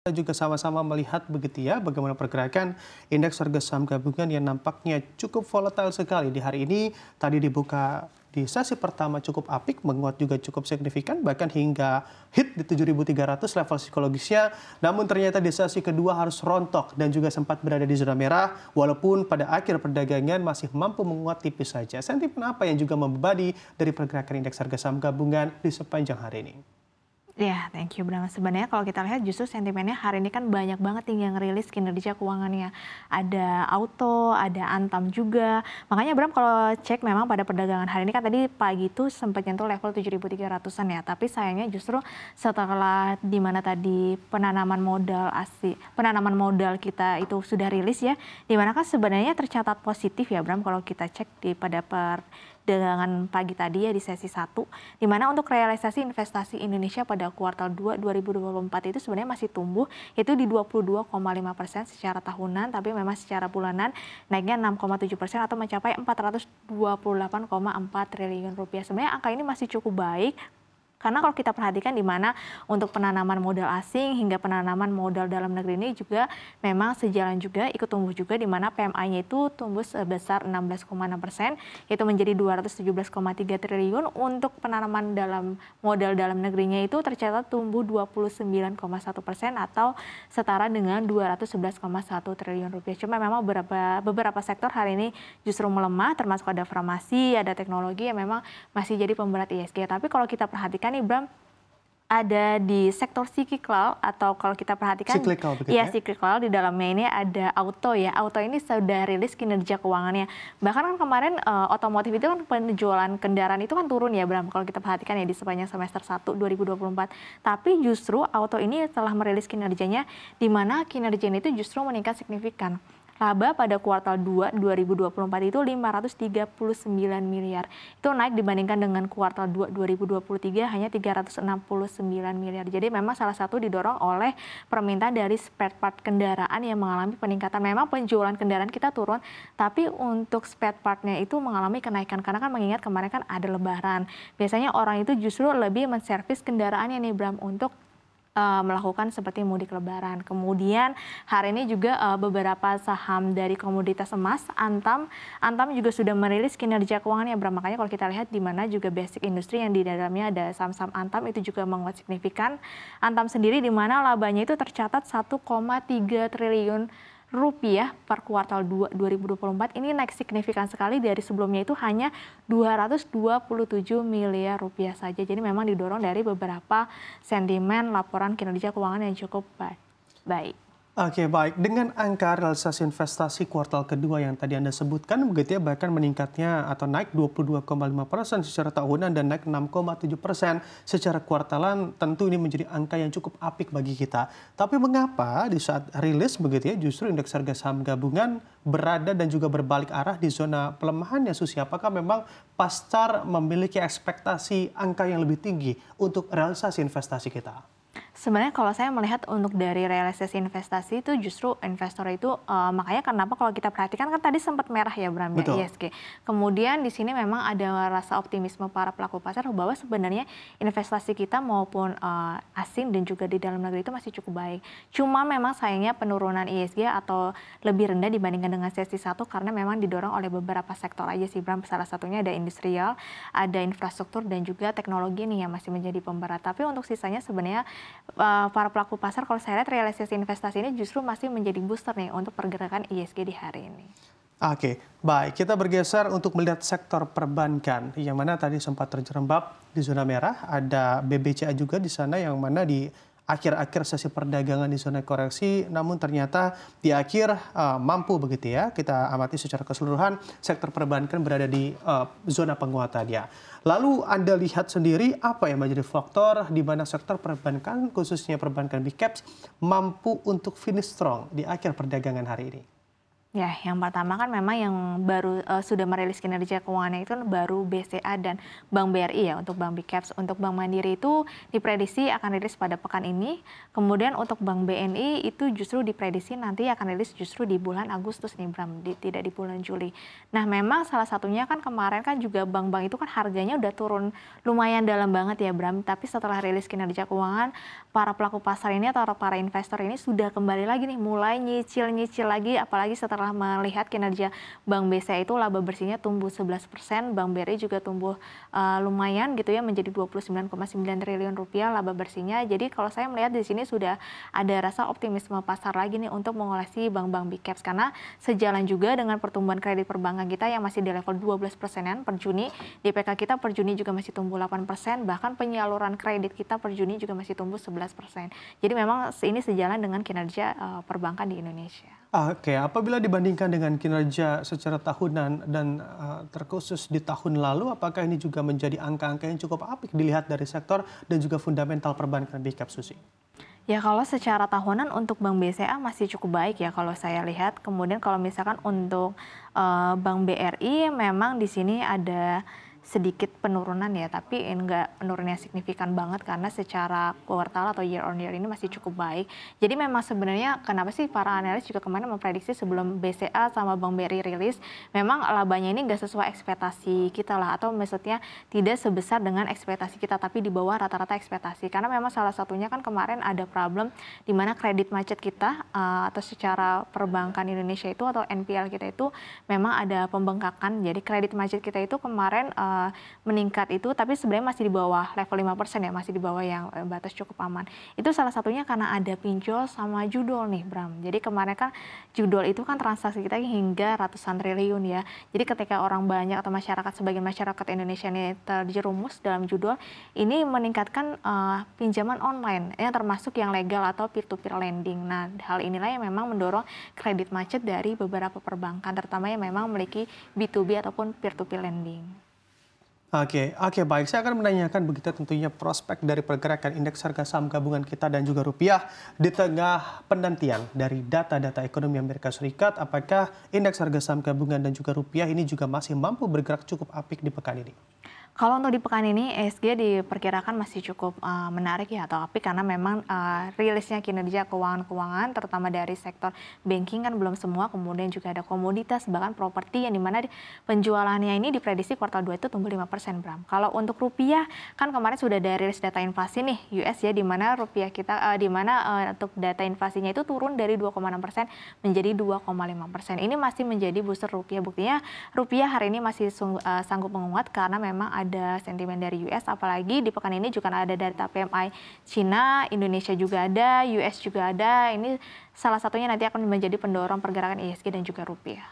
Kita juga sama-sama melihat begitu ya bagaimana pergerakan indeks harga saham gabungan yang nampaknya cukup volatile sekali di hari ini. Tadi dibuka di sesi pertama cukup apik, menguat juga cukup signifikan bahkan hingga hit di 7.300 level psikologisnya. Namun ternyata di sesi kedua harus rontok dan juga sempat berada di zona merah walaupun pada akhir perdagangan masih mampu menguat tipis saja. Sentimen apa yang juga membebani dari pergerakan indeks harga saham gabungan di sepanjang hari ini? Ya, thank you Bram. Sebenarnya kalau kita lihat justru sentimennya hari ini kan banyak banget nih yang rilis kinerja keuangannya. Ada Auto, ada Antam juga. Makanya Bram kalau cek memang pada perdagangan hari ini kan tadi pagi itu sempat nyentuh level 7.300-an ya. Tapi sayangnya justru setelah di mana tadi penanaman modal kita itu sudah rilis ya. Di mana kan sebenarnya tercatat positif ya Bram kalau kita cek pada perdagangan pagi tadi ya di sesi 1, di mana untuk realisasi investasi Indonesia pada kuartal 2 2024 itu sebenarnya masih tumbuh, itu di 22,5% secara tahunan, tapi memang secara bulanan naiknya 6,7% atau mencapai 428,4 triliun rupiah. Sebenarnya angka ini masih cukup baik. Karena kalau kita perhatikan di mana untuk penanaman modal asing hingga penanaman modal dalam negeri ini juga memang sejalan juga, ikut tumbuh juga di mana PMI-nya itu tumbuh sebesar 16,6%, yaitu menjadi 217,3 triliun. Untuk penanaman modal dalam negerinya itu tercatat tumbuh 29,1% atau setara dengan 211,1 triliun rupiah. Cuma memang beberapa sektor hari ini justru melemah, termasuk ada farmasi, ada teknologi yang memang masih jadi pemberat ISG. Tapi kalau kita perhatikan nih Bram, ada di sektor cyclical atau kalau kita perhatikan cyclical di dalamnya ini ada Auto ya. Auto ini sudah rilis kinerja keuangannya. Bahkan kan kemarin otomotif itu kan penjualan kendaraan itu kan turun ya Bram kalau kita perhatikan ya di sepanjang semester 1 2024. Tapi justru Auto ini telah merilis kinerjanya di mana kinerjanya itu justru meningkat signifikan. Laba pada kuartal 2 2024 itu 539 miliar. Itu naik dibandingkan dengan kuartal 2 2023 hanya 369 miliar. Jadi memang salah satu didorong oleh permintaan dari spare part kendaraan yang mengalami peningkatan. Memang penjualan kendaraan kita turun, tapi untuk spare partnya itu mengalami kenaikan. Karena kan mengingat kemarin kan ada lebaran. Biasanya orang itu justru lebih menservis kendaraannya nih Bram untuk melakukan seperti mudik lebaran. Kemudian hari ini juga beberapa saham dari komoditas emas, Antam juga sudah merilis kinerja keuangannya. Makanya kalau kita lihat di mana juga basic industri yang di dalamnya ada saham-saham Antam itu juga menguat signifikan. Antam sendiri di mana labanya itu tercatat 1,3 triliun rupiah per kuartal 2 2024. Ini naik signifikan sekali dari sebelumnya itu hanya 227 miliar rupiah saja. Jadi memang didorong dari beberapa sentimen laporan kinerja keuangan yang cukup baik. Oke, baik. Dengan angka realisasi investasi kuartal kedua yang tadi Anda sebutkan, begitu ya, bahkan meningkatnya atau naik 22,5% secara tahunan dan naik 6,7% secara kuartalan, tentu ini menjadi angka yang cukup apik bagi kita. Tapi mengapa di saat rilis begitu ya, justru indeks harga saham gabungan berada dan juga berbalik arah di zona pelemahan ya Susi? Apakah memang pasar memiliki ekspektasi angka yang lebih tinggi untuk realisasi investasi kita? Sebenarnya kalau saya melihat untuk dari realisasi investasi itu justru investor itu makanya kenapa kalau kita perhatikan kan tadi sempat merah ya Bram ya ISG. Kemudian di sini memang ada rasa optimisme para pelaku pasar bahwa sebenarnya investasi kita maupun asing dan juga di dalam negeri itu masih cukup baik. Cuma memang sayangnya penurunan ISG atau lebih rendah dibandingkan dengan sesi 1 karena memang didorong oleh beberapa sektor aja sih Bram. Salah satunya ada industrial, ada infrastruktur dan juga teknologi nih yang masih menjadi pemberat. Tapi untuk sisanya sebenarnya para pelaku pasar kalau saya lihat realisasi investasi ini justru masih menjadi booster nih untuk pergerakan ISG di hari ini. Oke, baik. Kita bergeser untuk melihat sektor perbankan yang mana tadi sempat terjerembab di zona merah. Ada BBCA juga di sana yang mana di akhir-akhir sesi perdagangan di zona koreksi, namun ternyata di akhir mampu begitu ya. Kita amati secara keseluruhan sektor perbankan berada di zona penguatannya. Lalu Anda lihat sendiri apa yang menjadi faktor di mana sektor perbankan, khususnya perbankan big caps, mampu untuk finish strong di akhir perdagangan hari ini? Ya, yang pertama kan memang yang baru sudah merilis kinerja keuangannya itu kan baru BCA dan Bank BRI ya untuk Bank Big Caps. Untuk Bank Mandiri itu diprediksi akan rilis pada pekan ini. Kemudian untuk Bank BNI itu justru diprediksi nanti akan rilis justru di bulan Agustus nih Bram, tidak di bulan Juli. Nah, memang salah satunya kan kemarin kan juga bank-bank itu kan harganya udah turun lumayan dalam banget ya Bram. Tapi setelah rilis kinerja keuangan, para pelaku pasar ini atau para investor ini sudah kembali lagi nih mulai nyicil-nyicil lagi, apalagi setelah melihat kinerja Bank BCA itu laba bersihnya tumbuh 11%, Bank BRI juga tumbuh lumayan gitu ya menjadi 29,9 triliun rupiah laba bersihnya. Jadi kalau saya melihat di sini sudah ada rasa optimisme pasar lagi nih untuk mengoleksi bank-bank big caps karena sejalan juga dengan pertumbuhan kredit perbankan kita yang masih di level 12%-an per Juni. DPK kita per Juni juga masih tumbuh 8%, bahkan penyaluran kredit kita per Juni juga masih tumbuh 11%. Jadi memang ini sejalan dengan kinerja perbankan di Indonesia. Oke, apabila dibandingkan dengan kinerja secara tahunan dan terkhusus di tahun lalu, apakah ini juga menjadi angka-angka yang cukup apik dilihat dari sektor dan juga fundamental perbankan big cap, Susi? Ya kalau secara tahunan untuk Bank BCA masih cukup baik ya kalau saya lihat. Kemudian kalau misalkan untuk Bank BRI memang di sini ada sedikit penurunan ya, tapi enggak penurunannya signifikan banget karena secara kuartal atau year on year ini masih cukup baik. Jadi memang sebenarnya kenapa sih para analis juga kemarin memprediksi sebelum BCA sama Bank BRI rilis, memang labanya ini enggak sesuai ekspektasi kita lah, atau maksudnya tidak sebesar dengan ekspektasi kita, tapi di bawah rata-rata ekspektasi. Karena memang salah satunya kan kemarin ada problem di mana kredit macet kita atau secara perbankan Indonesia itu atau NPL kita itu memang ada pembengkakan. Jadi kredit macet kita itu kemarin meningkat itu, tapi sebenarnya masih di bawah level 5% ya, masih di bawah yang batas cukup aman. Itu salah satunya karena ada pinjol sama judol nih Bram. Jadi kemarin kan judol itu kan transaksi kita hingga ratusan triliun ya. Jadi ketika orang banyak atau masyarakat, sebagian masyarakat Indonesia ini terjerumus dalam judol, ini meningkatkan pinjaman online yang termasuk yang legal atau peer-to-peer lending. Nah, hal inilah yang memang mendorong kredit macet dari beberapa perbankan, terutama yang memang memiliki B2B ataupun peer-to-peer lending. Oke, baik. Saya akan menanyakan begitu tentunya prospek dari pergerakan indeks harga saham gabungan kita dan juga rupiah di tengah penantian dari data-data ekonomi Amerika Serikat. Apakah indeks harga saham gabungan dan juga rupiah ini juga masih mampu bergerak cukup apik di pekan ini? Kalau untuk di pekan ini ESG diperkirakan masih cukup menarik ya atau apik karena memang rilisnya kinerja keuangan-keuangan terutama dari sektor banking kan belum semua, kemudian juga ada komoditas bahkan properti yang dimana penjualannya ini diprediksi kuartal 2 itu tumbuh 5% Bram. Kalau untuk rupiah kan kemarin sudah ada rilis data inflasi nih US ya, dimana rupiah kita untuk data inflasinya itu turun dari 2,6% menjadi 2,5%. Ini masih menjadi booster rupiah, buktinya rupiah hari ini masih sanggup menguat karena memang ada sentimen dari US, apalagi di pekan ini juga ada data PMI Cina, Indonesia juga ada, US juga ada. Ini salah satunya nanti akan menjadi pendorong pergerakan ISG dan juga rupiah.